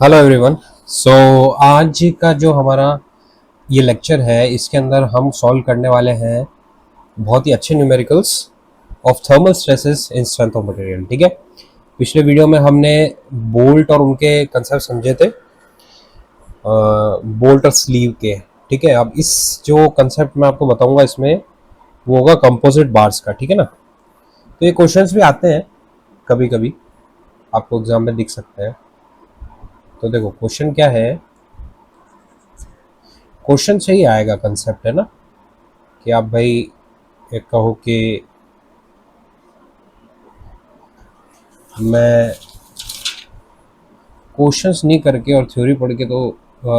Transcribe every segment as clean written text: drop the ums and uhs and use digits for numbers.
Hello everyone. सो आज का जो हमारा ये लेक्चर है इसके अंदर हम सॉल्व करने वाले हैं बहुत ही अच्छे numericals of thermal stresses in strength of material. ठीक है, पिछले वीडियो में हमने बोल्ट और उनके कंसेप्ट समझे थे, बोल्ट और स्लीव के। ठीक है, अब इस जो कंसेप्ट मैं आपको बताऊंगा इसमें वो होगा कंपोजिट बार्स का। ठीक है ना, तो ये क्वेश्चंस भी आते हैं कभी कभी, आपको एग्जाम में दिख सकते हैं। तो देखो क्वेश्चन क्या है, क्वेश्चन से ही आएगा कंसेप्ट, है ना, कि आप भाई एक कहो कि मैं क्वेश्चंस नहीं करके और थ्योरी पढ़ के तो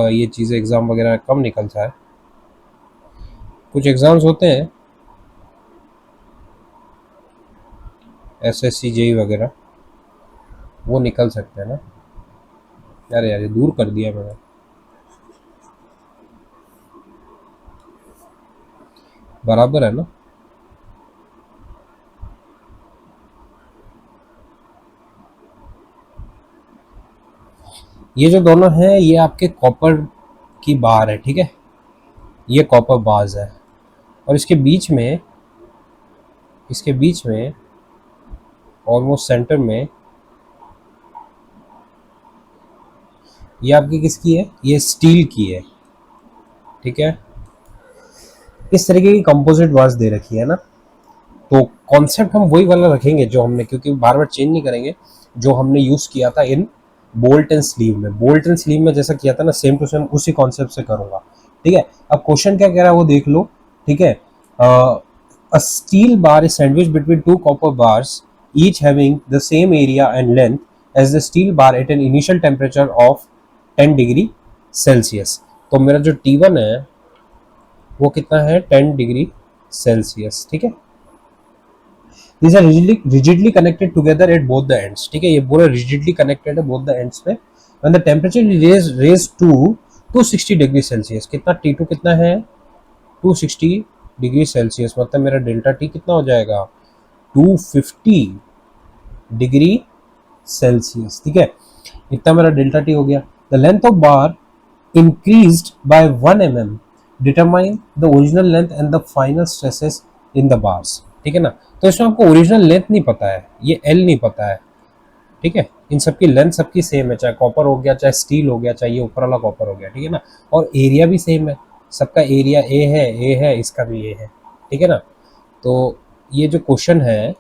ये चीज़ें एग्ज़ाम वगैरह कम निकलता है। कुछ एग्ज़ाम्स होते हैं एसएससी जेई वगैरह, वो निकल सकते हैं ना। यार यार ये दूर कर दिया मैंने। बराबर है ना। ये जो दोनों हैं ये आपके कॉपर की बार है। ठीक है, ये कॉपर बार्स है और इसके बीच में ऑलमोस्ट सेंटर में ये आपकी किसकी है, ये स्टील की है। ठीक है, इस तरीके की कंपोजिट बार्स दे रखी है ना। तो कॉन्सेप्ट हम वही वाला रखेंगे जो हमने, क्योंकि बार बार चेंज नहीं करेंगे, जो हमने यूज किया था इन बोल्ट एंड स्लीव में। बोल्ट एंड स्लीव में जैसा किया था ना, सेम टू सेम उसी कॉन्सेप्ट से करूंगा। ठीक है, अब क्वेश्चन क्या कह रहा है वो देख लो। ठीक है, a steel bar is sandwich between two copper bars each having the same area and length as the steel bar at an initial temperature of 10 degree Celsius. तो मेरा जो T1 है वो कितना है, 10 डिग्री सेल्सियस। ठीक है, these are rigidly connected together at both the ends। ठीक है, ये पूरा rigidly connected है both the ends पे। when the temperature is raised to 260 degree Celsius, कितना T2 कितना है, 260 डिग्री सेल्सियस, मतलब मेरा डेल्टा टी कितना हो जाएगा, 250 डिग्री सेल्सियस। ठीक है, इतना मेरा डेल्टा टी हो गया। The length of bar increased by 1 mm determine the original length and the final stresses in the bars। ठीक है ना, तो इसमें आपको ओरिजिनल लेंथ नहीं पता है, ये एल नहीं पता है। ठीक है, इन सबकी लेंथ सबकी सेम है, चाहे कॉपर हो गया, चाहे स्टील हो गया, चाहे ये ऊपर वाला कॉपर हो गया। ठीक है ना, और एरिया भी सेम है, सबका एरिया ए है, इसका भी ए है। ठीक है ना, तो ये जो क्वेश्चन है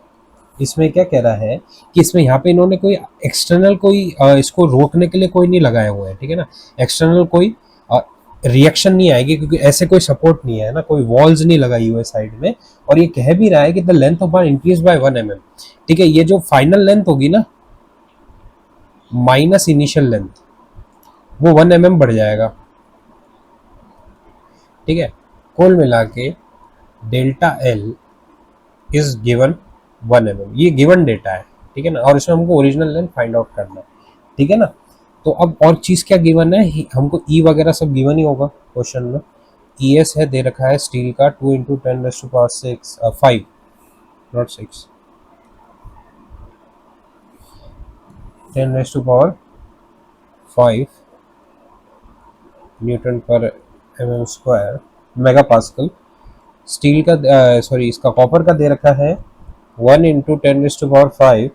इसमें क्या कह रहा है कि इसमें यहाँ पे इन्होंने कोई एक्सटर्नल कोई इसको रोकने के लिए कोई नहीं लगाए हुए हैं। ठीक है ना, एक्सटर्नल कोई रिएक्शन नहीं आएगी क्योंकि ऐसे कोई सपोर्ट नहीं है ना, कोई वॉल्स नहीं लगाई हुई है साइड में। और ये कह भी रहा है कि the length of bar increase by 1 mm। ठीक है, ये जो फाइनल लेंथ होगी ना माइनस इनिशियल लेंथ, वो 1 mm बढ़ जाएगा। ठीक है, कुल मिला के delta L is given 1 mm, ये गिवन डेटा है। ठीक है ना, और इसमें हमको ओरिजिनल लेंथ फाइंड आउट करना है। ठीक है ना, तो अब और चीज क्या गिवन है, हमको ई वगैरह सब गिवन ही होगा क्वेश्चन में। ई एस है दे रखा है स्टील का 2 इंटू 10⁻6 5 नॉट 6 10⁻5 न्यूटन पर mm² मेगा पास्कल। स्टील का सॉरी इसका कॉपर का दे रखा है 1 इंटू 10⁵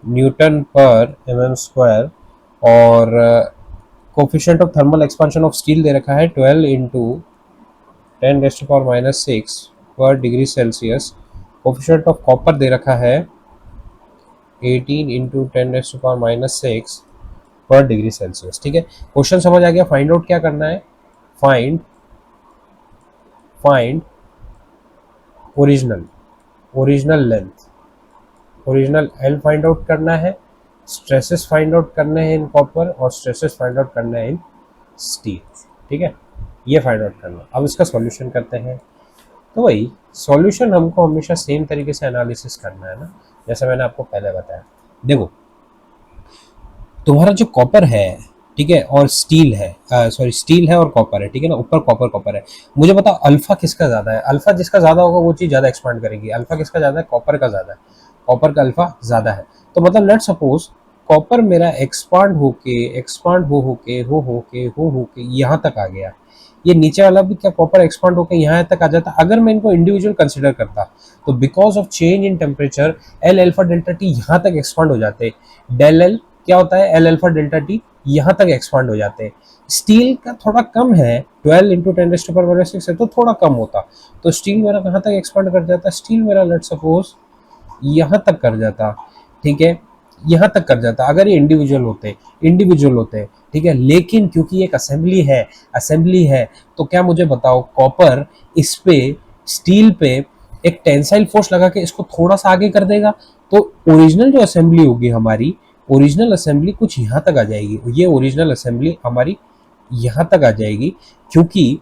न्यूटन पर mm²। और coefficient of thermal expansion of steel दे रखा है 12 इंटू 10⁻⁻6 पर degree Celsius. Coefficient of copper दे रखा है 18 इंटू 10⁻⁻6 पर डिग्री सेल्सियस। ठीक है, क्वेश्चन समझ आ गया। फाइंड आउट क्या करना है, find original length, original L find out करना है, स्ट्रेसेस फाइंड आउट करने हैं इन कॉपर और स्ट्रेसेस फाइंड आउट करना है इन स्टील। ठीक है, ये फाइंड आउट करना। अब इसका सॉल्यूशन करते हैं। तो वही सॉल्यूशन हमको हमेशा सेम तरीके से एनालिसिस करना है ना, जैसे मैंने आपको पहले बताया। देखो तुम्हारा जो कॉपर है, ठीक है, और स्टील है, सॉरी स्टील है और कॉपर है। ठीक है ना, ऊपर कॉपर है। मुझे बताओ अल्फा किसका ज्यादा है, अल्फा जिसका ज्यादा होगा वो चीज ज्यादा एक्सपांड करेगी। अल्फा किसका ज्यादा है, कॉपर का ज्यादा है, कॉपर का अल्फा ज्यादा है। तो मतलब लेट्स सपोज कॉपर मेरा एक्सपांड हो के यहाँ तक आ गया। ये नीचे वाला भी क्या कॉपर एक्सपांड होकर यहाँ तक आ जाता। अगर मैं इनको इंडिविजुअल कंसिडर करता तो because of change in temperature L alpha delta T यहाँ तक एक्सपांड हो जाते। डेल एल क्या होता है, एल अल्फा डेल्टा टी यहाँ तक एक्सपांड हो जाते। स्टील का थोड़ा कम है, 12 इंटू 10⁻⁶ है तो थोड़ा कम होता। तो स्टील मेरा कहाँ तक एक्सपांड कर जाता, स्टील मेरा लेट सपोज यहाँ तक कर जाता, ठीक है, यहाँ तक कर जाता अगर ये इंडिविजुअल होते, ठीक है। लेकिन क्योंकि एक असेंबली है तो क्या मुझे बताओ, कॉपर इस पे स्टील पे एक टेंसाइल फोर्स लगा के इसको थोड़ा सा आगे कर देगा, तो ओरिजिनल जो असेंबली होगी हमारी, ओरिजिनल असेंबली कुछ यहाँ तक आ जाएगी। ये ओरिजिनल असेंबली हमारी यहाँ तक आ जाएगी, क्योंकि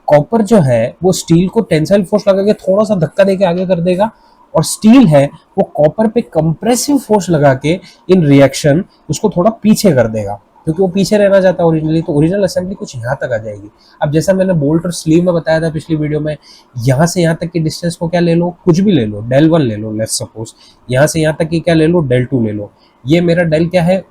कॉपर जो है वो स्टील को टेंसाइल फोर्स लगा के थोड़ा सा धक्का देके आगे कर देगा, और स्टील है वो कॉपर पे कंप्रेसिव फोर्स लगा के इन रिएक्शन उसको थोड़ा पीछे कर देगा, क्योंकि वो पीछे रहना चाहता है ओरिजिनली। तो ओरिजिनल असेंबली कुछ यहाँ तक आ जाएगी। अब जैसा मैंने बोल्ट और स्लीव में बताया था पिछली वीडियो में, यहाँ से यहाँ तक की डिस्टेंस को क्या ले लो, कुछ भी ले लो, डेल 1 ले लो, लेट्स सपोज यहाँ से यहाँ तक की क्या ले लो, डेल 2 ले लो। ये मेरा डेल क्या है,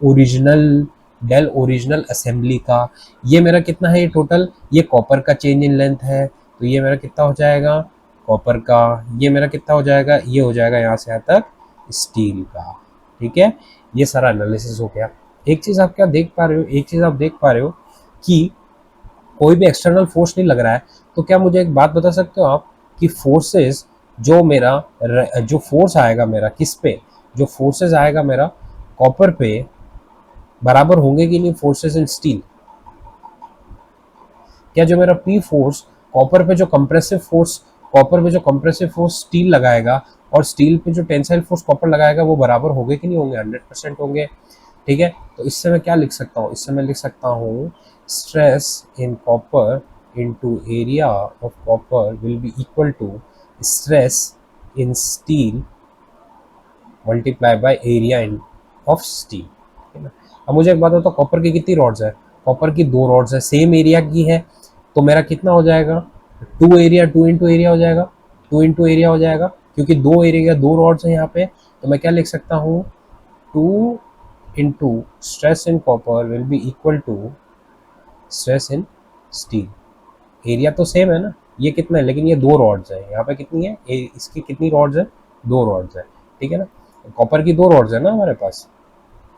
डेल ओरिजिनल असेंबली का। ये मेरा कितना है, ये टोटल, ये कॉपर का चेंज इन लेंथ है, तो ये मेरा कितना हो जाएगा कॉपर का। ये मेरा कितना हो जाएगा, ये हो जाएगा यहाँ से यहाँ तक स्टील का, ठीक है। ये सारा एनालिसिस हो गया। एक चीज आप क्या देख पा रहे हो, एक चीज आप देख पा रहे हो कि कोई भी एक्सटर्नल फोर्स नहीं लग रहा है। तो क्या मुझे एक बात बता सकते हो आप कि फोर्सेस जो फोर्स आएगा मेरा किस पे, जो फोर्सेस आएगा मेरा कॉपर पे, बराबर होंगे कि नहीं फोर्सेस इन स्टील? क्या जो मेरा पी फोर्स कॉपर पे जो कंप्रेसिव फोर्स स्टील लगाएगा और स्टील पे जो टेंसाइल फोर्स कॉपर लगाएगा वो बराबर होंगे कि नहीं होंगे? 100% होंगे, ठीक है। तो इससे मैं क्या लिख सकता हूँ, इससे मैं लिख सकता हूँ stress in copper into area of copper will be equal to stress in steel multiply by area in of steel, ठीक है। अब मुझे एक बात बताओ, कॉपर की कितनी रॉड्स है? कॉपर की 2 रॉड्स है, सेम एरिया की है, तो मेरा कितना हो जाएगा, 2 इंटू एरिया हो जाएगा, 2 इंटू एरिया हो जाएगा, क्योंकि 2 एरिया 2 रॉड्स है यहाँ पे। तो मैं क्या लिख सकता हूँ, 2 into stress in copper will be equal to stress in steel. Area तो सेम है ना, ये कितना है, लेकिन ये 2 रॉड्स है, यहाँ पे कितनी है, इसकी कितनी रॉड्स है, 2 रॉड्स है, ठीक है ना। कॉपर की 2 रॉड्स है ना हमारे पास,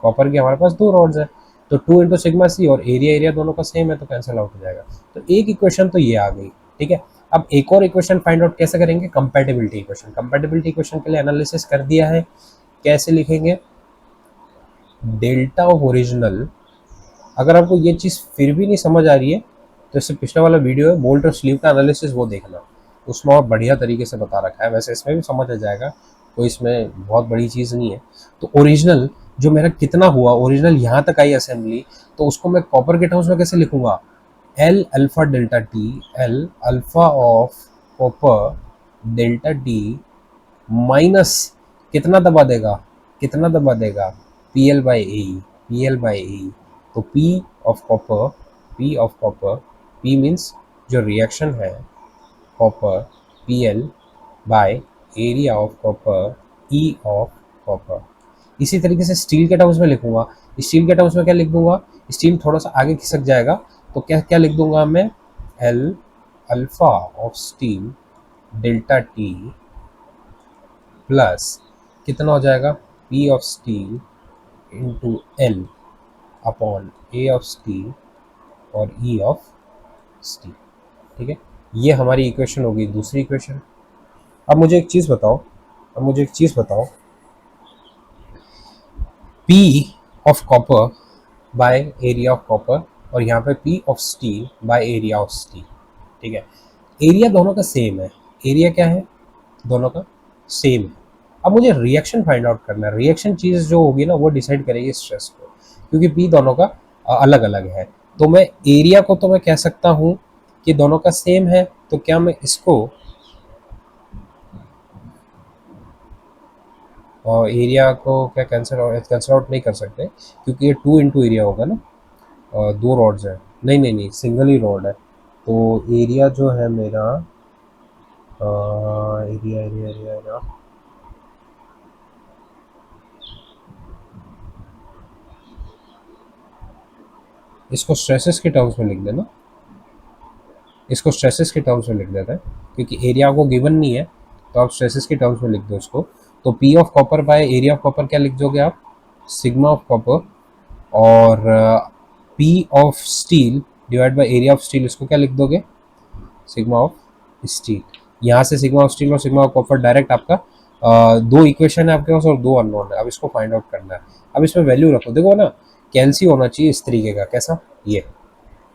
कॉपर की हमारे पास 2 रॉड्स है, तो 2 इंटू सिग्मा सी, और एरिया दोनों का सेम है तो कैंसिल आउट हो जाएगा। तो एक इक्वेशन तो ये आ गई, ठीक है। अब एक और इक्वेशन फाइंड आउट कैसे करेंगे, कंपैटिबिलिटी इक्वेशन। कंपैटिबिलिटी इक्वेशन के लिए एनालिसिस कर दिया है, कैसे लिखेंगे, डेल्टा ऑफ ओरिजिनल। अगर आपको ये चीज़ फिर भी नहीं समझ आ रही है तो इससे पिछला वाला वीडियो है बोल्ट और स्लीव का एनालिसिस, वो देखना, उसमें और बढ़िया तरीके से बता रखा है। वैसे इसमें भी समझ आ जाएगा, कोई इसमें बहुत बड़ी चीज़ नहीं है। तो ओरिजिनल जो मेरा कितना हुआ, ओरिजिनल यहाँ तक आई असेंबली, तो उसको मैं कॉपर के टर्म्स में कैसे लिखूंगा, L alpha delta T, L alpha of copper delta T minus कितना दबा देगा, पी एल बाई ए। तो पी मीन्स जो रिएक्शन है copper, P L by area of copper, E of copper. इसी तरीके से स्टील के टर्म्स में लिखूंगा, स्टील के टर्म्स में क्या लिख दूंगा, स्टील थोड़ा सा आगे खिसक जाएगा तो क्या क्या लिख दूंगा मैं, L alpha of steel delta T plus कितना हो जाएगा, P of steel into L upon A of steel और ई ऑफ स्टील, ठीक है। ये हमारी इक्वेशन होगी, दूसरी इक्वेशन। अब मुझे एक चीज़ बताओ, P of copper by area of copper, और यहाँ पे P of steel by area of steel, ठीक है। एरिया दोनों का सेम है, एरिया क्या है, दोनों का सेम है। अब मुझे रिएक्शन फाइंड आउट करना है, रिएक्शन चीज़ जो होगी ना वो डिसाइड करेगी स्ट्रेस को, क्योंकि P दोनों का अलग अलग है। तो मैं एरिया को तो मैं कह सकता हूँ कि दोनों का सेम है, तो क्या मैं इसको और एरिया को क्या कैंसिल आउट नहीं कर सकते, क्योंकि ये 2 इंटू एरिया होगा ना, 2 रॉड्स है, नहीं सिंगल ही रॉड है। तो एरिया जो है मेरा एरिया इसको स्ट्रेसेस के टर्म्स में लिख देना, इसको स्ट्रेसेस के टर्म्स में लिख देते हैं, क्योंकि एरिया को गिवन नहीं है, तो आप स्ट्रेसेस के टर्म्स में लिख दो इसको। तो P of copper by area of copper क्या लिख दोगे आप, सिग्मा ऑफ कॉपर, और P of steel divide by area of steel, इसको क्या लिख दोगे, सिग्मा ऑफ स्टील। यहाँ से सिग्मा ऑफ स्टील और सिग्मा ऑफ कॉपर डायरेक्ट आपका दो इक्वेशन है आपके पास और दो अननोन है, अब इसको फाइंड आउट करना है। अब इसमें वैल्यू रखो, देखो ना कैल्सी होना चाहिए इस तरीके का, कैसा, ये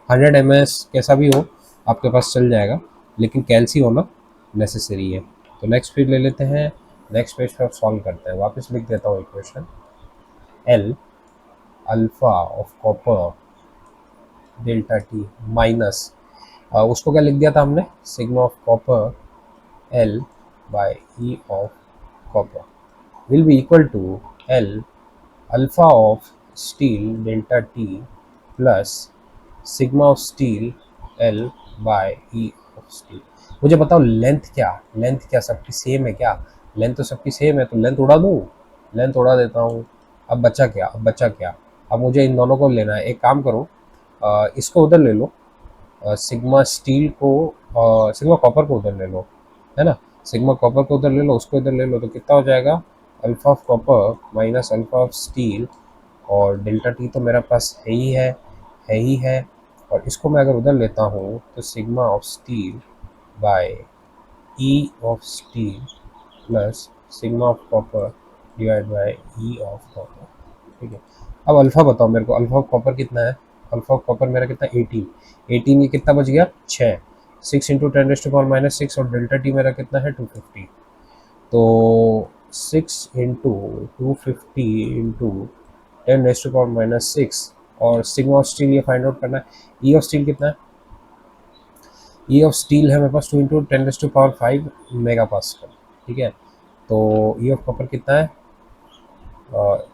100 एमएस कैसा भी हो आपके पास चल जाएगा, लेकिन कैल्सी होना नेसेसरी है। तो नेक्स्ट फिर ले लेते हैं, नेक्स्ट पेज पे आप सॉल्व करते हैं। वापस लिख देता हूँ equation, L alpha of copper delta T minus उसको क्या लिख दिया था हमने, sigma of copper L by E of copper will be equal to L alpha of steel delta T plus sigma of steel L by E of steel. मुझे बताओ length क्या, length क्या सबकी सेम है क्या, लेंथ तो सबकी same है, तो लेंथ उड़ा दूँ, लेंथ उड़ा देता हूँ। अब बचा क्या, अब बचा क्या, अब मुझे इन दोनों को लेना है। एक काम करो, इसको उधर ले लो, सिग्मा स्टील को, सिग्मा कॉपर को उधर ले लो, है ना, सिग्मा कॉपर को उधर ले लो, उसको इधर ले लो, तो कितना हो जाएगा, alpha of copper minus alpha of steel, और डेल्टा टी तो मेरे पास है ही है, है ही है, और इसको मैं अगर उधर लेता हूँ तो sigma of steel by E of steel plus sigma of copper divide by E of copper. ठीक है, अब अल्फ़ा बताओ मेरे को, अल्फ़ा ऑफ कॉपर कितना है, अल्फ़ा ऑफ कॉपर मेरा कितना 18, 18 ये कितना बच गया 6, 6 इंटू 10⁻⁻6, और डेल्टा टी मेरा कितना है 250, तो 6 इंटू 250 इंटू 10⁻⁻6, और सिग्मा ऑफ स्टील ये फाइंड आउट करना है। ई ऑफ स्टील कितना है, ई ऑफ स्टील है मेरे पास 2 इंटू 10⁻5 मेगा पास्कल। ठीक है, तो ई ऑफ कॉपर कितना है,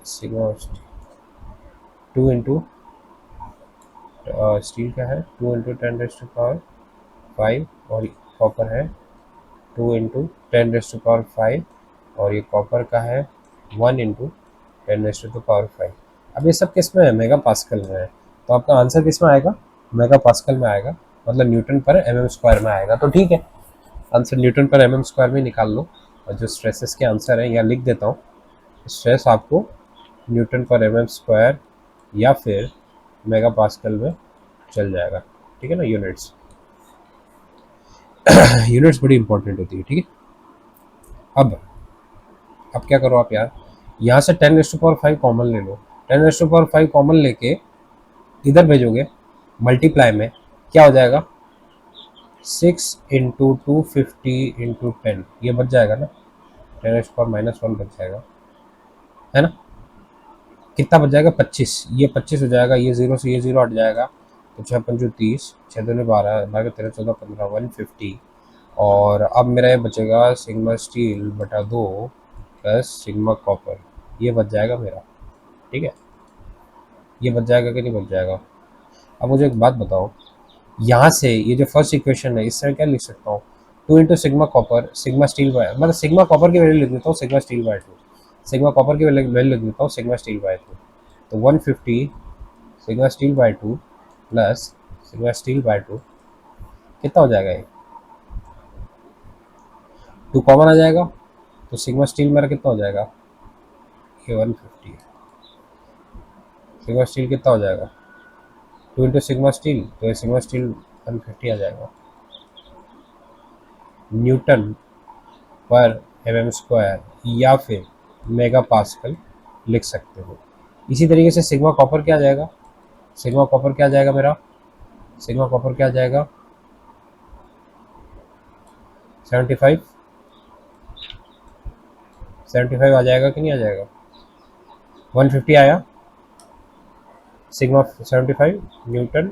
sigma of steel 2 into steel क्या है 2 इंटू 10⁻5, और कॉपर है 2 इंटू 10⁻5, और ये कॉपर का है 1 इंटू 10⁻5। अब ये सब किस में है, मेगा पास्कल में है, तो आपका आंसर किस में आएगा, मेगा पास्कल में आएगा, मतलब न्यूटन पर एमएम स्क्वायर में आएगा। तो ठीक है, आंसर न्यूटन पर एमएम स्क्वायर में निकाल लो, और जो स्ट्रेसेस के आंसर है यहाँ लिख देता हूँ, स्ट्रेस आपको न्यूटन पर एमएम स्क्वायर या फिर मेगा पास्कल में चल जाएगा। ठीक है ना, यूनिट्स यूनिट्स बड़ी इंपॉर्टेंट होती है। ठीक है, अब क्या करो आप यार, यहाँ से 10⁻5 कॉमन ले लो, 10⁻5 कॉमन लेके इधर भेजोगे मल्टीप्लाई में, क्या हो जाएगा 6 इंटू 250 इंटू 10, ये बच जाएगा ना, 10⁻⁻1 बच जाएगा, है ना, कितना बच जाएगा 25, ये 25 हो जाएगा, ये 0 से ये 0 हट जाएगा, तो 6 पंचो 30, 6 दूनी 12, 12 13 14 15 150, और अब मेरा ये बचेगा सिग्मा स्टील बटा 2 प्लस सिग्मा कॉपर, ये बच जाएगा मेरा। ठीक है, ये बच जाएगा कि नहीं बच जाएगा। अब मुझे एक बात बताओ, यहाँ से ये जो फर्स्ट इक्वेशन है इससे क्या लिख सकता हूँ, 2 into sigma copper, sigma steel by, मतलब सिग्मा कॉपर की वैल्यू लिख देता हूँ sigma steel by 2, sigma copper की वैल्यू लिख देता हूँ सिग्मा स्टील बाय 2, तो 150 sigma steel by 2 plus sigma steel by 2, कितना हो जाएगा, ये 2 कॉमन आ जाएगा, तो सिग्मा स्टील मेरा कितना हो जाएगा, ये 150 है, सिग्मा स्टील कितना हो जाएगा 2 इंटू सिग्मा स्टील, तो ये सिग्मा स्टील 150 आ जाएगा न्यूटन पर एमएम स्क्वायर या फिर मेगा पास्कल लिख सकते हो। इसी तरीके से सिग्मा कॉपर क्या आ जाएगा, सिग्मा कॉपर क्या आ जाएगा मेरा, सिग्मा कॉपर क्या आ जाएगा 75, 75 आ जाएगा कि नहीं आ जाएगा, 150 आया, सिग्मा 75 न्यूटन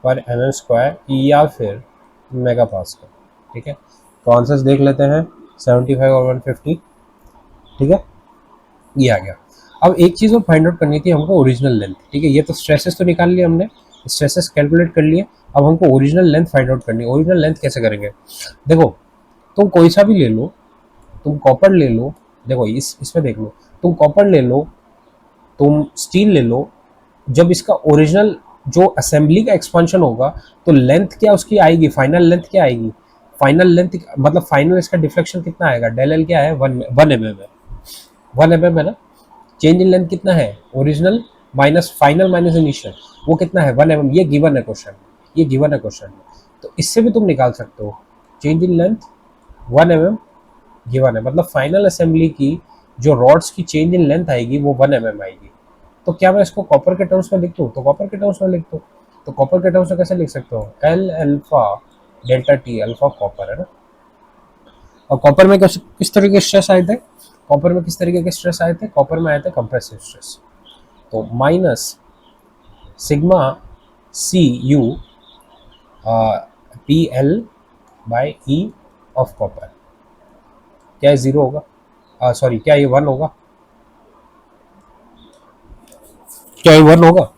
पर एमएम स्क्वायर या फिर मेगा पास्कल। ठीक है, तो आंसर्स देख लेते हैं 75 और 150। ठीक है, ये आ गया। अब एक चीज़ और फाइंड आउट करनी थी हमको, ओरिजिनल लेंथ। ठीक है, ये तो स्ट्रेसेस तो निकाल लिए हमने, स्ट्रेसेस कैलकुलेट कर लिए, अब हमको ओरिजिनल लेंथ फाइंड आउट करनी है। ओरिजिनल लेंथ कैसे करेंगे, देखो तुम कोई सा भी ले लो, तुम कॉपर ले लो, देखो इसमें देख लो, तुम कॉपर ले लो, तुम स्टील ले लो, जब इसका ओरिजिनल जो असेंबली का एक्सपांशन होगा तो लेंथ क्या उसकी आएगी, फाइनल लेंथ क्या आएगी, फाइनल लेंथ मतलब फाइनल इसका डिफ्लेक्शन कितना आएगा, डेल एल क्या है, 1 mm है, 1 mm है ना। चेंज इन लेंथ कितना है, original minus final minus initial, वो कितना है 1 mm, ये गिवन है क्वेश्चन, ये गिवन है क्वेश्चन। तो इससे भी तुम निकाल सकते हो change in length 1 mm given है, मतलब फाइनल असेंबली की जो रॉड्स की चेंज इन लेंथ आएगी वो 1 mm आएगी। तो क्या मैं इसको कॉपर के टर्म्स में लिख दूँ, तो कॉपर के टर्म्स में लिख दो। तो कॉपर के टर्म्स में कैसे लिख सकते हो, L alpha delta T, alpha copper है ना। और कॉपर में किस तरीके के स्ट्रेस आए थे, कॉपर में किस तरीके के स्ट्रेस आए थे, कॉपर में आए थे कंप्रेसिव स्ट्रेस। तो minus sigma C U P L by E of copper, क्या ये 0 होगा, सॉरी क्या ये 1 होगा, क्या ये 1 होगा,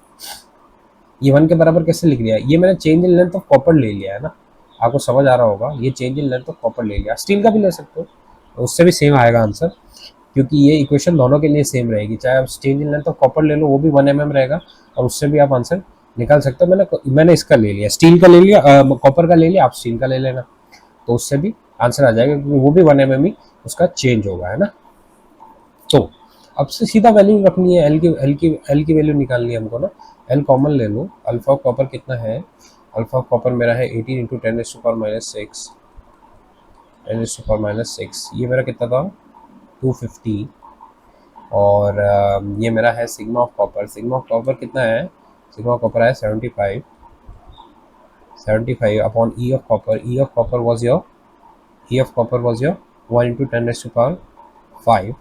ये 1 के बराबर कैसे लिख दिया, ये मैंने change in length of copper ले लिया है ना, आपको समझ आ रहा होगा, ये change in length of copper ले लिया, स्टील का भी ले सकते हो, उससे भी सेम आएगा आंसर, क्योंकि ये इक्वेशन दोनों के लिए सेम रहेगी, चाहे आप change in length of copper ले लो वो भी 1 mm रहेगा, और उससे भी आप आंसर निकाल सकते हो। मैंने इसका ले लिया, स्टील का ले लिया, कॉपर का ले लिया, आप स्टील का ले लेना, तो उससे भी आंसर आ जाएगा, क्योंकि वो भी 1 mm ही उसका चेंज होगा, है ना। तो अब से सीधा वैल्यू रखनी है, एल की वैल्यू निकालनी है हमको ना, एल कॉमन ले लो, अल्फा कॉपर कितना है, अल्फा कॉपर मेरा है 18 इंटू 10⁻⁻6, 10⁻⁻6, ये मेरा कितना था 250, और ये मेरा है sigma of copper, sigma of copper कितना है, सिग्मा ऑफ कॉपर है 75 upon E of copper, E of copper was your 1 into 10⁻5,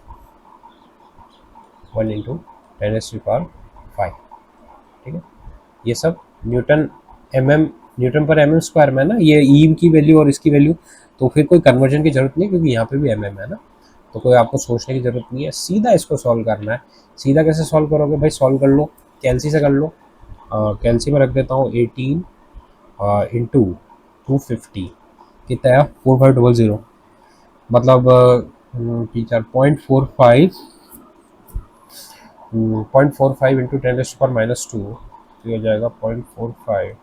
1 into 10⁻5, ठीक है। ये सब न्यूटन न्यूटन पर mm स्क्वायर में है ना, ये ई की वैल्यू और इसकी वैल्यू, तो फिर कोई कन्वर्जन की जरूरत नहीं, क्योंकि यहाँ पे भी mm है ना, तो कोई आपको सोचने की जरूरत नहीं है, सीधा इसको सॉल्व करना है। सीधा कैसे सॉल्व करोगे भाई, सॉल्व कर लो कैलसी से कर लो, कैलसी में रख देता हूँ 18 इंटू 250 कितना है 4500, मतलब टीचर 0.45 इंटू 10⁻⁻2, ये हो जाएगा 0.45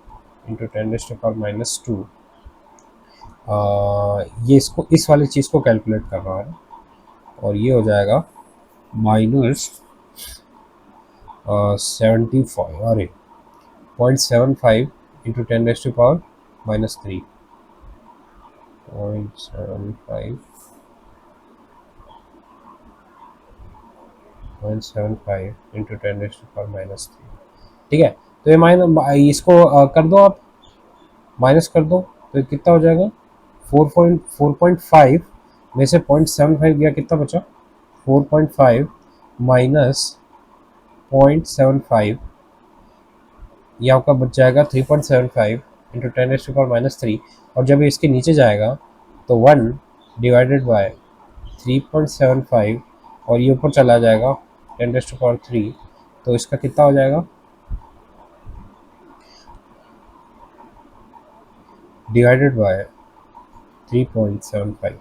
इंटू 10⁻⁻2, ये इसको इस वाली चीज़ को कैलकुलेट कर रहा है, और ये हो जाएगा माइनस 75, अरे 0.75 इंटू 10⁻⁻3, 0.75 इंटू 10⁻⁻3, ठीक है। तो ये इसको कर दो आप, माइनस कर दो, तो कितना हो जाएगा 4.5 में से 0.75 गया, कितना बचा 4.5 माइनस 0.75, ये आपका बच जाएगा 3.75 इंटू 10⁻⁻3, और जब ये इसके नीचे जाएगा तो 1 डिवाइडेड बाय 3.75, और ये ऊपर चला जाएगा 10⁻3, तो इसका कितना हो जाएगा डिवाइडेड बाय 3.75,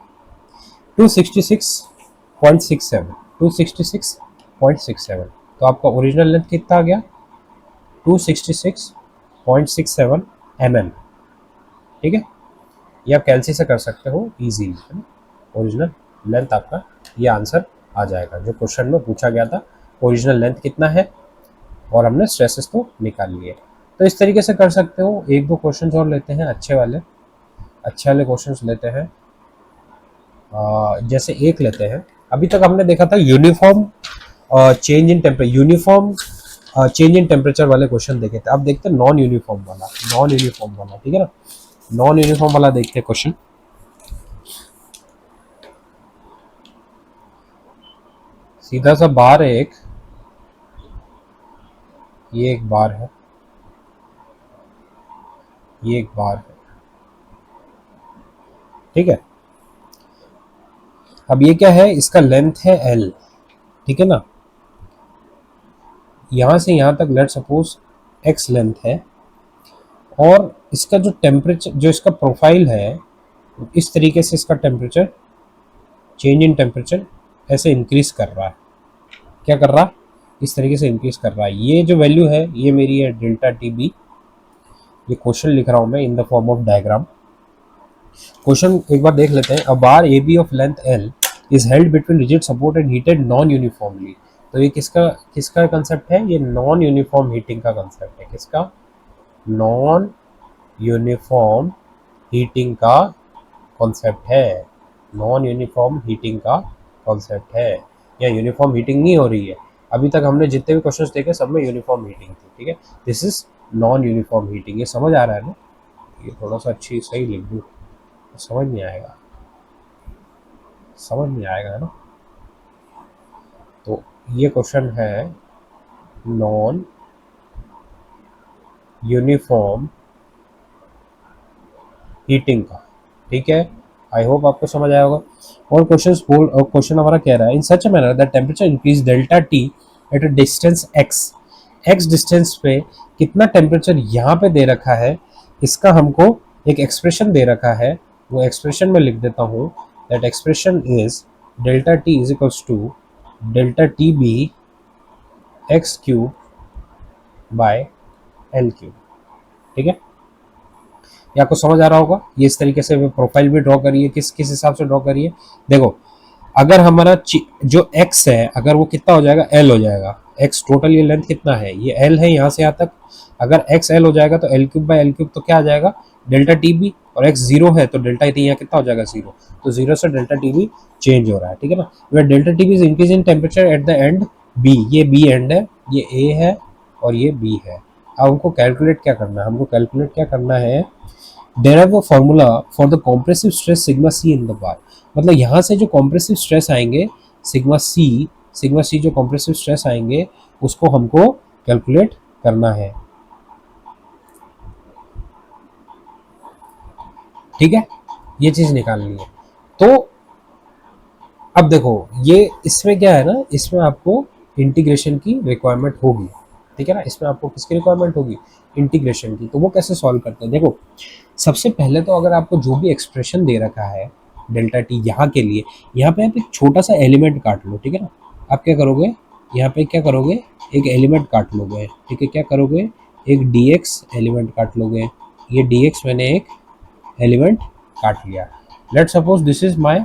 266.67, 266.67, तो आपका ओरिजिनल लेंथ कितना आ गया 266.67 mm, ठीक है। ये आप कैलसी से कर सकते हो इजीली, है ना, ओरिजिनल लेंथ आपका ये आंसर आ जाएगा, जो क्वेश्चन में पूछा गया था ओरिजिनल लेंथ कितना है, और हमने स्ट्रेसेस तो निकाल लिए। तो इस तरीके से कर सकते हो। एक दो क्वेश्चन और लेते हैं, अच्छे वाले क्वेश्चन लेते हैं, जैसे एक लेते हैं, अभी तक हमने देखा था यूनिफॉर्म चेंज इन टेम्परेचर वाले क्वेश्चन देखे थे, अब देखते हैं नॉन यूनिफॉर्म वाला, ठीक है ना, नॉन यूनिफॉर्म वाला देखते हैं क्वेश्चन। सीधा सा बार है ये एक बार है, ये एक बार है, ठीक है। अब ये क्या है, इसका लेंथ है L, ठीक है ना, यहां से यहां तक लेट सपोज x लेंथ है, और इसका जो टेम्परेचर, जो इसका प्रोफाइल है, इस तरीके से इसका टेम्परेचर, चेंज इन टेम्परेचर ऐसे इंक्रीज कर रहा है, क्या कर रहा है, इस तरीके से इंक्रीज कर रहा है। ये जो वैल्यू है ये मेरी है डेल्टा टी बी, ये क्वेश्चन लिख रहा हूँ मैं in the form of diagram. Question एक बार देख लेते हैं। A bar A B of length L is held between rigid support and heated non uniformly. तो ये किसका किसका कंसेप्ट है? ये नॉन यूनिफॉर्म हीटिंग का कंसेप्ट है। किसका? नॉन यूनिफॉर्म हीटिंग का कॉन्सेप्ट है। नॉन यूनिफॉर्म हीटिंग का कॉन्सेप्ट है। या यूनिफॉर्म हीटिंग नहीं हो रही है। अभी तक हमने जितने भी क्वेश्चंस देखे सब में यूनिफॉर्म हीटिंग थी, ठीक है। This is non uniform heating. ये समझ आ रहा है ना? ये थोड़ा सा अच्छी सही लिख दूँ, समझ नहीं आएगा, समझ नहीं आएगा, है ना। तो ये क्वेश्चन है नॉन यूनिफॉर्म हीटिंग का, ठीक है। आई होप आपको समझ आया होगा। और क्वेश्चन हमारा कह रहा है in such a manner that temperature increase delta T at a distance X. X distance पे कितना टेम्परेचर यहाँ पे दे रखा है, इसका हमको एक एक्सप्रेशन दे रखा है। वो एक्सप्रेशन में लिख देता हूँ। That expression is delta T is equals to delta T B X cube by L cube, ठीक है। ये आपको समझ आ रहा होगा। ये इस तरीके से प्रोफाइल भी ड्रॉ करिए। किस किस हिसाब से ड्रॉ करिए? देखो, अगर हमारा जो x है अगर वो कितना हो जाएगा, l हो जाएगा। x टोटल ये लेंथ कितना है, ये l है यहाँ से यहाँ तक। अगर x l हो जाएगा तो l cube by L cube तो क्या आ जाएगा, डेल्टा टी बी। और x जीरो है तो डेल्टा यहाँ कितना हो जाएगा, जीरो। तो जीरो से डेल्टा टी बी चेंज हो रहा है, ठीक है ना। Where delta T B is increase in temperature at the end b, ये b एंड है, ये a है और ये b है। अब हमको कैलकुलेट क्या करना है, हमको कैलकुलेट क्या करना है, derive a formula for the compressive stress sigma c in the bar। मतलब यहाँ से जो कॉम्प्रेसिव स्ट्रेस आएंगे सिग्मा सी जो कॉम्प्रेसिव स्ट्रेस आएंगे उसको हमको कैलकुलेट करना है, ठीक है। ये चीज निकालनी है। तो अब देखो, ये इसमें क्या है ना, इसमें आपको इंटीग्रेशन की रिक्वायरमेंट होगी, ठीक है ना। इसमें आपको किसकी रिक्वायरमेंट होगी, इंटीग्रेशन की। तो वो कैसे सॉल्व करते हैं, देखो सबसे पहले तो अगर आपको जो भी एक्सप्रेशन दे रखा है डेल्टा टी यहाँ के लिए, यहाँ पे आप एक छोटा सा एलिमेंट काट लो, ठीक है ना। आप क्या करोगे, यहाँ पे क्या करोगे, एक एलिमेंट काट लोगे, ठीक है। क्या करोगे, एक डी एक्स एलिमेंट काट लोगे। ये डी एक्स मैंने एक एलिमेंट काट लिया। Let suppose this is my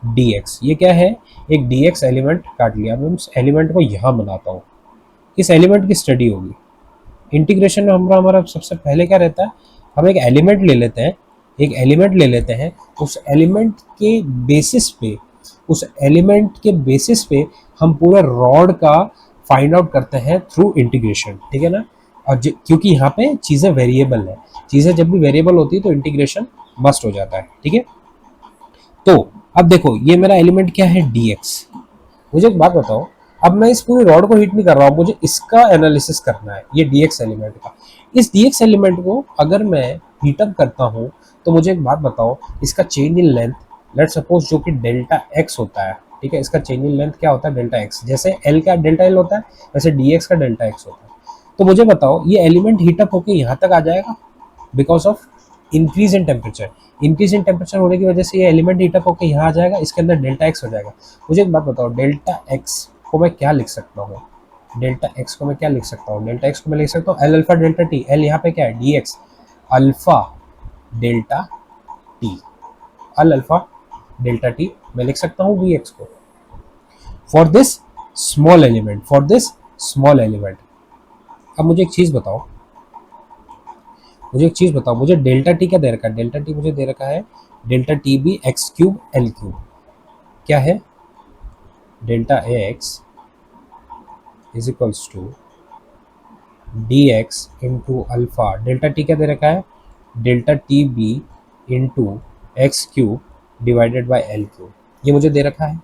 D x. ये क्या है, एक डी एक्स एलिमेंट काट लिया। मैं उस एलिमेंट को यहाँ बनाता हूँ। इस एलिमेंट की स्टडी होगी। इंटीग्रेशन में हमारा हमारा सबसे पहले क्या रहता है, हम एक एलिमेंट ले लेते हैं, एक एलिमेंट ले लेते हैं। उस एलिमेंट के बेसिस पे, उस एलिमेंट के बेसिस पे हम पूरा रॉड का फाइंड आउट करते हैं थ्रू इंटीग्रेशन, ठीक है ना। और क्योंकि यहाँ पे चीज़ें वेरिएबल है, चीज़ें जब भी वेरिएबल होती है तो इंटीग्रेशन मस्ट हो जाता है, ठीक है। तो अब देखो ये मेरा एलिमेंट क्या है, डी एक्स। मुझे एक बात बताओ, अब मैं इस पूरी रॉड को हीट नहीं कर रहा हूँ, मुझे इसका एनालिसिस करना है, ये डीएक्स एलिमेंट का। इस डीएक्स एलिमेंट को अगर मैं हीटअप करता हूँ तो मुझे एक बात बताओ, इसका change in length, let suppose जो कि डेल्टा एक्स होता है, ठीक है। इसका चेंज इन लेंथ क्या होता है, डेल्टा एक्स। जैसे एल का डेल्टा एल होता है वैसे डीएक्स का डेल्टा एक्स होता है। तो मुझे बताओ ये एलिमेंट हीटअप होकर यहाँ तक आ जाएगा because of increase in temperature. Increase in temperature होने की वजह से ये एलिमेंट हीटअप होकर यहाँ आ जाएगा, इसके अंदर डेल्टा एक्स हो जाएगा। मुझे एक बात बताओ, डेल्टा एक्स को मैं क्या लिख सकता हूँ, डेल्टा एक्स को मैं क्या लिख सकता हूँ, डेल्टा एक्स को मैं लिख सकता हूँ L alpha delta T. L यहाँ पे क्या है, D x alpha delta T. L alpha delta T मैं लिख सकता हूँ वी एक्स को for this small element, for this small element. अब मुझे एक चीज बताओ, मुझे एक चीज बताओ, मुझे डेल्टा टी क्या दे रखा है, डेल्टा टी मुझे दे रखा है delta T B X cube L cube. क्या है, delta X is equals to D X into alpha. Delta T क्या दे रखा है, delta T B into X cube divided by L cube. ये मुझे दे रखा है।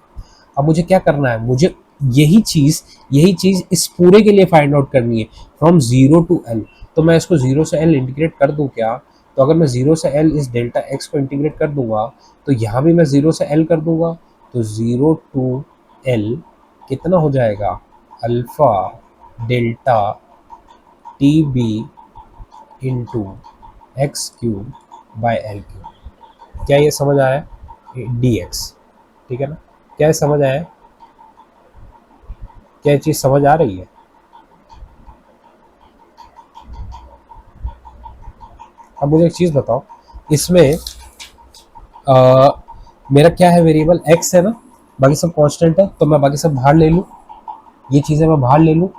अब मुझे क्या करना है, मुझे यही चीज इस पूरे के लिए फाइंड आउट करनी है फ्रॉम जीरो टू एल। तो मैं इसको जीरो से एल इंटीग्रेट कर दूं क्या, तो अगर मैं जीरो से एल इस डेल्टा एक्स को इंटीग्रेट कर दूंगा तो यहाँ भी मैं जीरो से एल कर दूंगा। तो जीरो टू एल कितना हो जाएगा, alpha delta T B into X cube by L cube. क्या ये समझ आया, डी एक्स, ठीक है ना। क्या ये समझ आया, क्या ये चीज़ समझ आ रही है। अब मुझे एक चीज़ बताओ, इसमें आ, मेरा क्या है, वेरिएबल x है ना, बाकी सब कांस्टेंट है, तो मैं बाकी सब बाहर ले लूँ, ये चीज़ें मैं बाहर ले लूँ,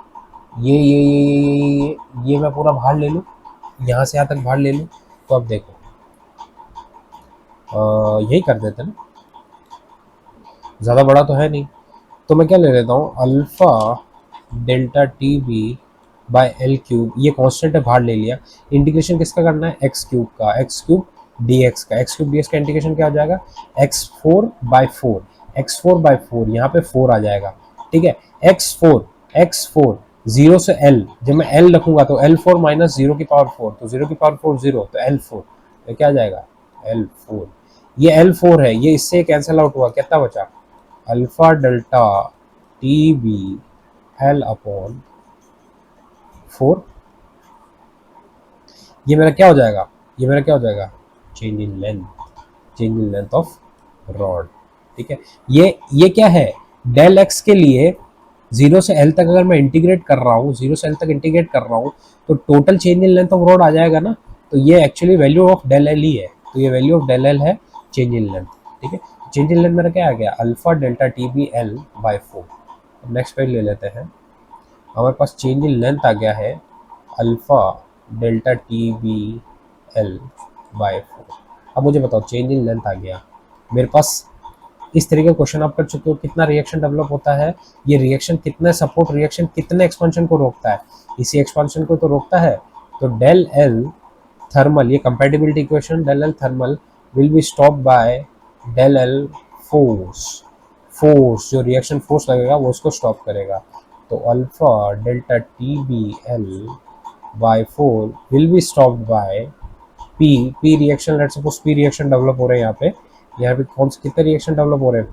ये मैं पूरा बाहर ले लूँ, यहाँ से यहाँ तक बाहर ले लूँ। तो अब देखो यही कर देते ना, ज़्यादा बड़ा तो है नहीं। तो मैं क्या ले लेता हूँ, alpha delta T B by L cube, ये कांस्टेंट है, बाहर ले लिया। इंटीग्रेशन किसका करना है, एक्स क्यूब का, एक्स क्यूब डी एक्स का, एक्स क्यूब डी एक्स का इंटीग्रेशन क्या हो जाएगा, X four by four, X four by four, यहाँ पे फोर आ जाएगा, ठीक है। एक्स फोर जीरो से एल, जब मैं एल रखूंगा तो एल फोर माइनस जीरो की पावर फोर, तो जीरो की पावर फोर जीरो, तो एल फोर, तो क्या आ जाएगा एल फोर। ये एल फोर है, ये इससे कैंसिल आउट हुआ, कितना बचा, alpha delta T B L upon four. ये मेरा क्या हो जाएगा, ये मेरा क्या हो जाएगा, change in length, change in length of rod, ठीक है। ये क्या है, डेल एक्स के लिए जीरो से एल तक अगर मैं इंटीग्रेट कर रहा हूँ, जीरो से एल तक इंटीग्रेट कर रहा हूँ, तो total change in length of rod आ जाएगा ना। तो ये actually value of del L ही है, तो ये वैल्यू ऑफ डेल एल है चेंज इन लेंथ, ठीक है। चेंज इन लेंथ मेरा क्या आ गया, alpha delta T B L by four. Next page ले लेते हैं, हमारे पास चेंज इन लेंथ आ गया है alpha delta T B L by four. अब मुझे बताओ, चेंज इन लेंथ आ गया मेरे पास। इस तरीके का क्वेश्चन आप कर चुके हो, कितना रिएक्शन डेवलप होता है, ये रिएक्शन कितने सपोर्ट रिएक्शन कितने एक्सपेंशन को रोकता है, इसी एक्सपेंशन को तो रोकता है। तो डेल एल थर्मल, ये compatibility equation, del L thermal will be stop by del L force, force जो रिएक्शन फोर्स लगेगा वो उसको स्टॉप करेगा। तो alpha delta T B L by four will be stopped by P reaction, let's suppose P reaction develop हो रहे हैं यहाँ पे कौन से कितने रिएक्शन डेवलप हो रहे हैं,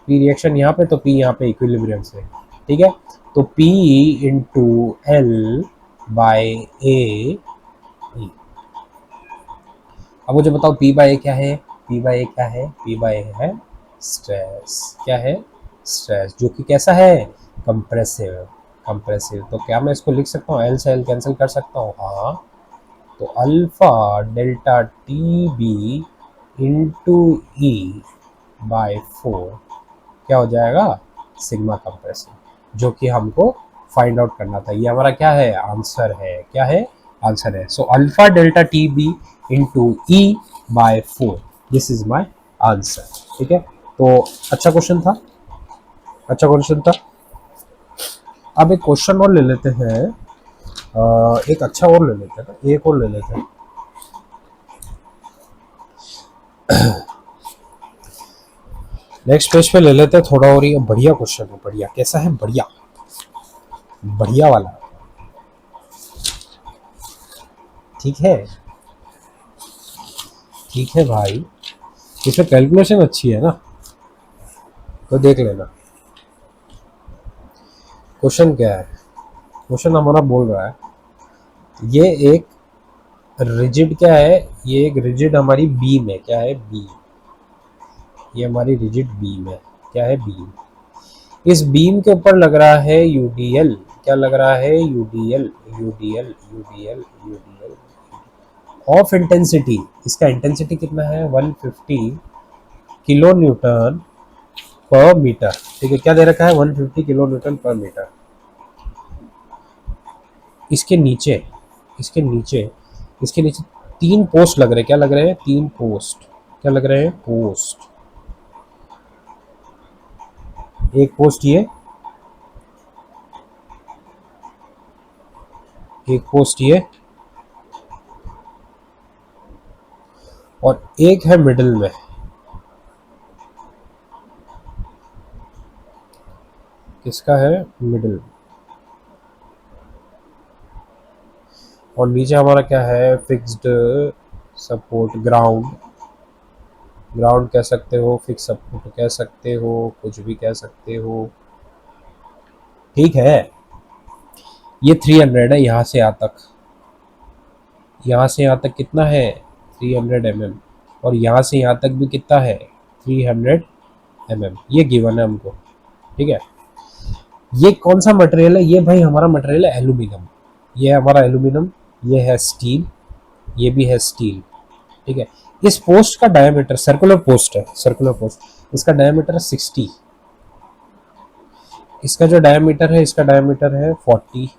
पी रिएक्शन यहाँ पे, तो पी यहाँ पे इक्विलिब्रियम से, ठीक है। तो पी इंटू एल बाय ए। अब मुझे बताओ पी बाय ए क्या है, पी बाय ए क्या है, पी बाय ए है स्ट्रेस, क्या है स्ट्रेस, जो कि कैसा है कंप्रेसिव, कंप्रेसिव। तो क्या मैं इसको लिख सकता हूँ, एल से एल कैंसिल कर सकता हूँ, हाँ। तो alpha delta T B into E by four क्या हो जाएगा, सिग्मा कंप्रेसिव, जो कि हमको फाइंड आउट करना था। ये हमारा क्या है, आंसर है, क्या है आंसर है। So alpha delta T B into E by four, this is my answer, ठीक है। तो अच्छा क्वेश्चन था, अच्छा क्वेश्चन था। अब एक क्वेश्चन और ले लेते हैं, एक अच्छा और ले लेते हैं ना, एक और ले लेते हैं। नेक्स्ट पेज पे ले लेते हैं थोड़ा और, ये बढ़िया क्वेश्चन है, बढ़िया कैसा है, बढ़िया बढ़िया वाला, ठीक है, ठीक है भाई, इसमें कैलकुलेशन अच्छी है ना, तो देख लेना। क्वेश्चन क्या है, क्वेश्चन हमारा बोल रहा है, ये एक रिजिड क्या है, ये एक रिजिड हमारी बीम है, क्या है बीम, ये हमारी रिजिड बीम है, क्या है बीम। इस बीम के ऊपर लग रहा है यूडीएल, क्या लग रहा है UDL, UDL UDL UDL of intensity, इसका इंटेंसिटी कितना है 150 किलो न्यूटन पर मीटर, ठीक है। क्या दे रखा है 150 किलो न्यूटन पर मीटर। इसके नीचे, इसके नीचे, इसके नीचे तीन पोस्ट लग रहे हैं, क्या लग रहे हैं, तीन पोस्ट, क्या लग रहे हैं पोस्ट। एक पोस्ट ये, एक पोस्ट ये, और एक है मिडिल में, किसका है मिडिल, और नीचे हमारा क्या है फिक्स्ड सपोर्ट, ग्राउंड, ग्राउंड कह सकते हो, फिक्स सपोर्ट कह सकते हो, कुछ भी कह सकते हो, ठीक है। ये 300 है यहाँ से यहाँ तक, यहाँ से यहाँ तक कितना है 300 mm, और यहाँ से यहाँ तक भी कितना है 300 mm, ये गिवन है हमको, ठीक है। ये कौन सा मटेरियल है, ये भाई हमारा मटेरियल है एल्यूमिनियम, ये है हमारा एल्यूमिनियम, ये है स्टील, ये भी है स्टील, ठीक है। इस पोस्ट का डायमीटर, सर्कुलर पोस्ट है, सर्कुलर पोस्ट, इसका डायमीटर है 60, इसका जो डायमीटर है, इसका डायमीटर है 40,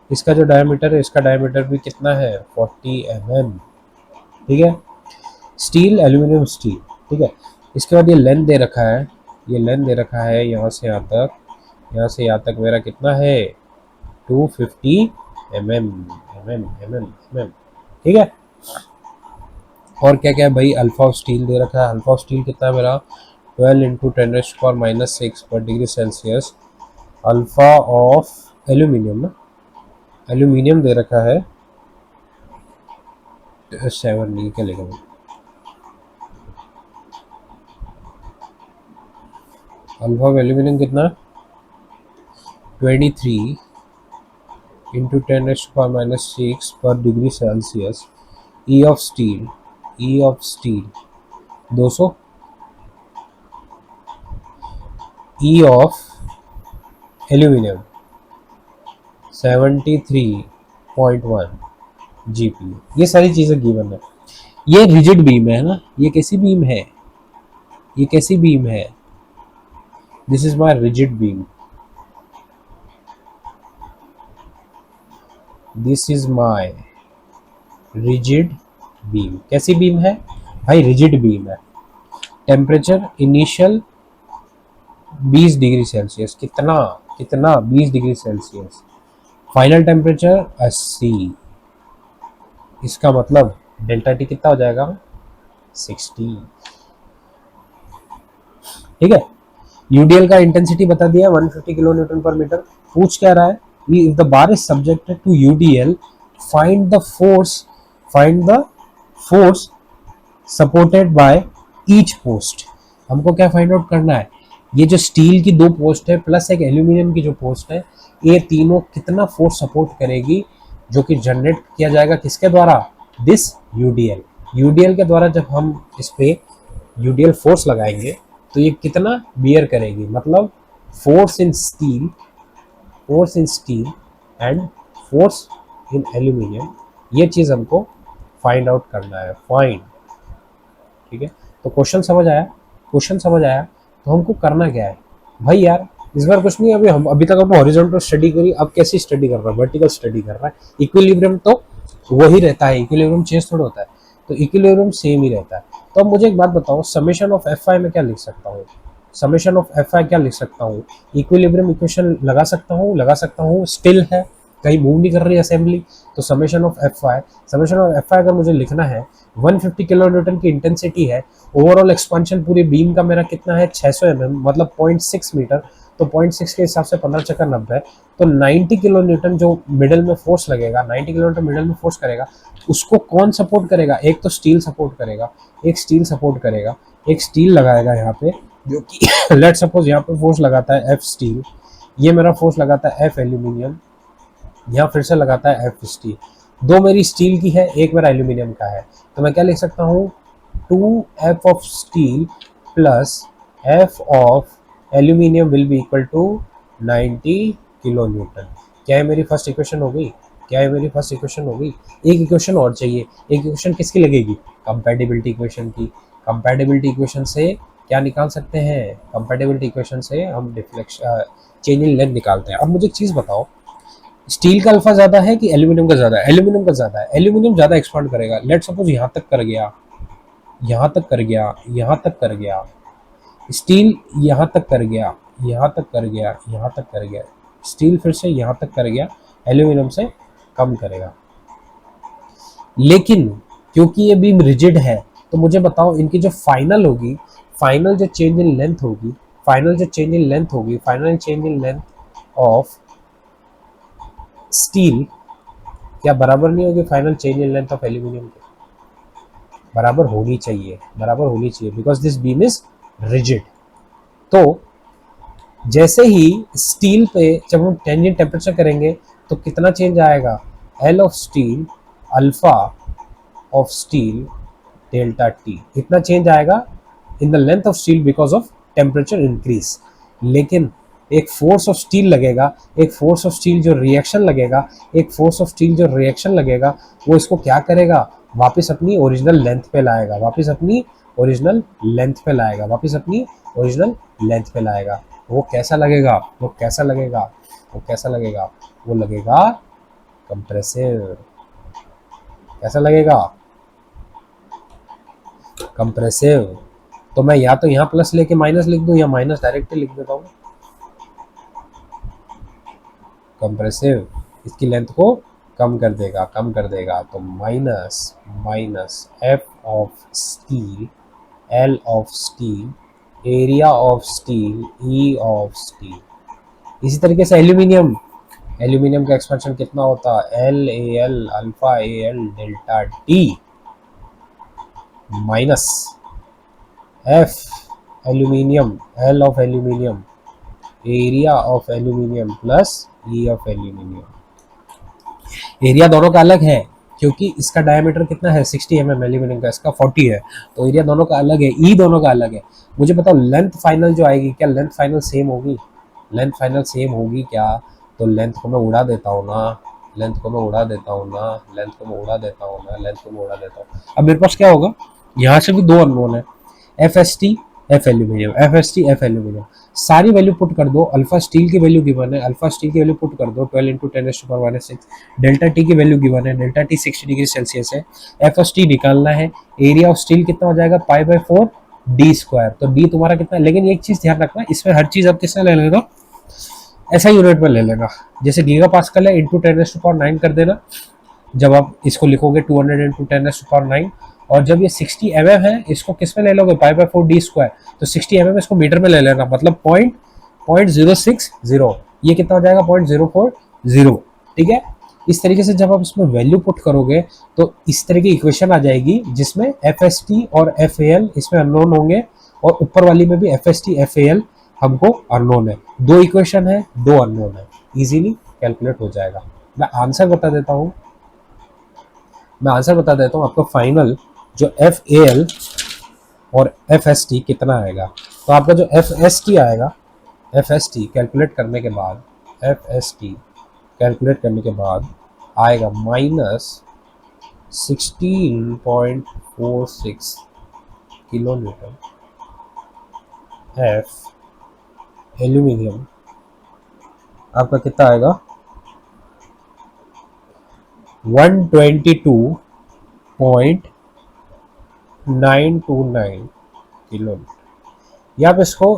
इसका जो डायमीटर है, इसका डायमीटर भी कितना है 40 mm, ठीक है। स्टील, एल्यूमिनियम स्टील, ठीक है। इसके बाद ये लेंथ दे रखा है, ये लेंथ दे रखा है यहाँ से यहाँ तक, यहाँ से यहाँ तक मेरा कितना है 250 mm, ठीक है। और क्या क्या है भाई, अल्फा ऑफ स्टील दे रखा है, अल्फा ऑफ स्टील कितना है मेरा 12 इंटू 10⁻⁻⁶ पर degree Celsius. Alpha of aluminium ना, एल्यूमिनियम दे रखा है 7, नहीं क्या लिखा है, अल्फा ऑफ एल्यूमिनियम कितना 23 इंटू 10⁻⁻⁶ पर degree Celsius. E of steel, E of steel 200, E of aluminium 73.1 GPa। ये सारी चीज़ें गिवन है। ये रिजिड बीम है ना, ये कैसी बीम है, ये कैसी बीम है, this is my rigid beam, this is my rigid beam. कैसी बीम है भाई, रिजिड बीम है। टेम्परेचर इनिशियल 20 डिग्री सेल्सियस, कितना कितना 20 डिग्री सेल्सियस। फाइनल टेम्परेचर 80, इसका मतलब डेल्टा टी कितना हो जाएगा 60, ठीक है। यूडीएल का इंटेंसिटी बता दिया 150 किलो न्यूटन पर मीटर। पूछ क्या रहा है, if the bar is subjected to UDL find the force, find the force supported by each post. हमको क्या फाइंड आउट करना है, ये जो स्टील की 2 पोस्ट है प्लस एक एल्यूमिनियम की जो पोस्ट है, ये तीनों कितना फोर्स सपोर्ट करेगी, जो कि जनरेट किया जाएगा किसके द्वारा, दिस यूडीएल। यूडीएल के द्वारा जब हम इस पे यूडीएल फोर्स लगाएंगे तो ये कितना बियर करेगी, मतलब force in steel, force in steel and force in aluminium, ये चीज़ हमको फाइंड आउट करना है, फाइंड, ठीक है। तो क्वेश्चन समझ आया, क्वेश्चन समझ आया, तो हमको करना क्या है भाई यार, इस बार कुछ नहीं, अभी हम अभी तक हमने हॉरिजॉन्टल स्टडी करी, अब कैसी स्टडी कर रहा है, वर्टिकल स्टडी कर रहा है। इक्विलिब्रियम तो वही रहता है, इक्विलिब्रियम चेंज थोड़ा होता है, तो इक्विलिब्रियम सेम ही रहता है। तो अब मुझे एक बात बताओ, समेशन ऑफ एफ आई में क्या लिख सकता हूँ, समेशन ऑफ एफ आई क्या लिख सकता हूँ, इक्विलिब्रियम इक्वेशन लगा सकता हूँ, लगा सकता हूँ, स्टिल है, कहीं मूव नहीं कर रही असेंबली, तो summation of F I, summation of F I अगर मुझे लिखना है 150 किलो न्यूटन की इंटेंसिटी है, ओवरऑल एक्सपांशन पूरी बीम का मेरा कितना है 600 mm, मतलब 0.6 मीटर, तो 0.6 के हिसाब से 15 चक्कर 90, तो 90 किलो न्यूटन जो मिडल में फोर्स लगेगा, 90 किलो न्यूटन मिडल में फोर्स करेगा, उसको कौन सपोर्ट करेगा, एक तो स्टील सपोर्ट करेगा, एक स्टील सपोर्ट करेगा, एक स्टील लगाएगा यहाँ पे, जो कि लेट सपोज यहाँ पे फोर्स लगाता है एफ स्टील, ये मेरा फोर्स लगाता है एफ एल्यूमिनियम, यहाँ फिर से लगाता है एफ स्टील, दो मेरी स्टील की है, एक मेरा एल्यूमिनियम का है, तो मैं क्या लिख सकता हूँ 2F of steel plus F of aluminium will be equal to 90 kilo newton. क्या है मेरी फर्स्ट इक्वेशन हो गई, क्या है मेरी फर्स्ट इक्वेशन हो गई। एक इक्वेशन और चाहिए, एक इक्वेशन किसकी लगेगी, कंपैटिबिलिटी इक्वेशन की। कंपैटिबिलिटी इक्वेशन से क्या निकाल सकते हैं, कंपैटिबिलिटी इक्वेशन से हम डिफ्लेक्शन चेंज इन लेंथ निकालते हैं। अब मुझे एक चीज़ बताओ, स्टील का अल्फा ज्यादा है कि एल्यूमिनियम का ज्यादा है, एल्यूमिनियम का ज्यादा है, एल्यूमिनियम ज्यादा एक्सपांड करेगा। लेट सपोज यहाँ तक कर गया, यहाँ तक कर गया, यहाँ तक कर गया, स्टील यहाँ तक कर गया, यहाँ तक कर गया, यहाँ तक कर गया, स्टील फिर से यहाँ तक कर गया, एल्यूमिनियम से कम करेगा। लेकिन क्योंकि ये बीम रिजिड है, तो मुझे बताओ इनकी जो फाइनल होगी, फाइनल जो चेंज इन लेंथ होगी, फाइनल जो चेंज इन लेंथ होगी, final change in length of steel क्या बराबर नहीं होगी final change in length of aluminium के, बराबर होनी चाहिए, बराबर होनी चाहिए, because this beam is rigid. तो जैसे ही स्टील पे जब हम टेंजेंट टेम्परेचर करेंगे तो कितना चेंज आएगा, L of steel alpha of steel delta T, इतना चेंज आएगा in the length of steel because of temperature increase. लेकिन एक फोर्स ऑफ स्टील लगेगा, एक फोर्स ऑफ स्टील जो रिएक्शन लगेगा, एक फोर्स ऑफ स्टील जो रिएक्शन लगेगा, वो इसको क्या करेगा, वापस अपनी ओरिजिनल लेंथ पे लाएगा, वापस अपनी ओरिजिनल लेंथ पे लाएगा, वापस अपनी ओरिजिनल लेंथ पे लाएगा। वो कैसा लगेगा, वो कैसा लगेगा, वो कैसा लगेगा, वो लगेगा कंप्रेसिव। कैसा लगेगा, कंप्रेसिव। तो मैं या तो यहाँ प्लस लेके माइनस लिख दूं या माइनस डायरेक्ट लिख देता हूँ। कंप्रेसिव इसकी लेंथ को कम कर देगा, कम कर देगा। तो minus minus F of steel, L of steel, area of steel, E of steel. इसी तरीके से एल्यूमिनियम, एल्यूमिनियम का एक्सपेंशन कितना होता है, L A L alpha A L delta T minus F aluminium, L of aluminium, area of aluminium plus E of aluminium. Area दोनों का अलग है क्योंकि इसका डायमीटर कितना है 60 mm, एल्यूमिनियम का इसका 40 है, तो एरिया दोनों का अलग है, ई दोनों का अलग है। मुझे बताओ लेंथ फाइनल जो आएगी, क्या लेंथ फाइनल सेम होगी, लेंथ फाइनल सेम होगी क्या? तो लेंथ को मैं उड़ा देता हूँ ना, लेंथ को मैं उड़ा देता हूँ ना, लेंथ को मैं उड़ा देता हूँ ना, लेंथ को मैं उड़ा देता हूँ। अब मेरे पास क्या होगा, यहाँ से भी दो अननोन है, F S T F aluminium, F S T F aluminium. सारी वैल्यू पुट कर दो, अल्फा स्टील की वैल्यू गिवन है, अल्फा स्टील की वैल्यू पुट कर दो 12 इंटू 10⁻⁻⁶। डेल्टा टी की वैल्यू गिवन है, डेल्टा टी 60 डिग्री सेल्सियस है। एफ एस टी निकालना है, एरिया ऑफ स्टील कितना हो जाएगा पाई बाई 4 डी स्क्वायर। तो डी तुम्हारा कितना है, लेकिन एक चीज ध्यान रखना, इसमें हर चीज आप किससे ले लेना, ऐसा यूनिट में ले लेना। जैसे गीगा पास्कल है इंटू 10⁻9 कर देना जब आप इसको लिखोगे 200 इंटू 10⁻9। और जब ये 60 mm है, इसको किस में ले लोगे, पाई बाई 4 डी स्क्वायर। तो 60 mm इसको मीटर में ले लेना, मतलब 0.060, ये कितना हो जाएगा 0.040। ठीक है, इस तरीके से जब आप इसमें वैल्यू पुट करोगे तो इस तरह की इक्वेशन आ जाएगी जिसमें एफ एस टी और एफ ए एल इसमें अननोन होंगे, और ऊपर वाली में भी F S T F A L हमको अननोन है। दो इक्वेशन है, दो अननोन है, इजीली कैलकुलेट हो जाएगा। मैं आंसर बता देता हूँ, मैं आंसर बता देता हूँ आपका फाइनल जो एफ ए एल और एफ एस टी कितना आएगा। तो आपका जो एफ एस टी आएगा, एफ एस टी कैलकुलेट करने के बाद, एफ एस टी कैलकुलेट करने के बाद आएगा -16.46 किलो न्यूटन। एफ एल्यूमिनियम आपका कितना आएगा 122.929 किलो न्यूटन, या आप इसको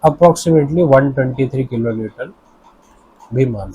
अप्रोक्सीमेटली 123 किलो न्यूटन भी मान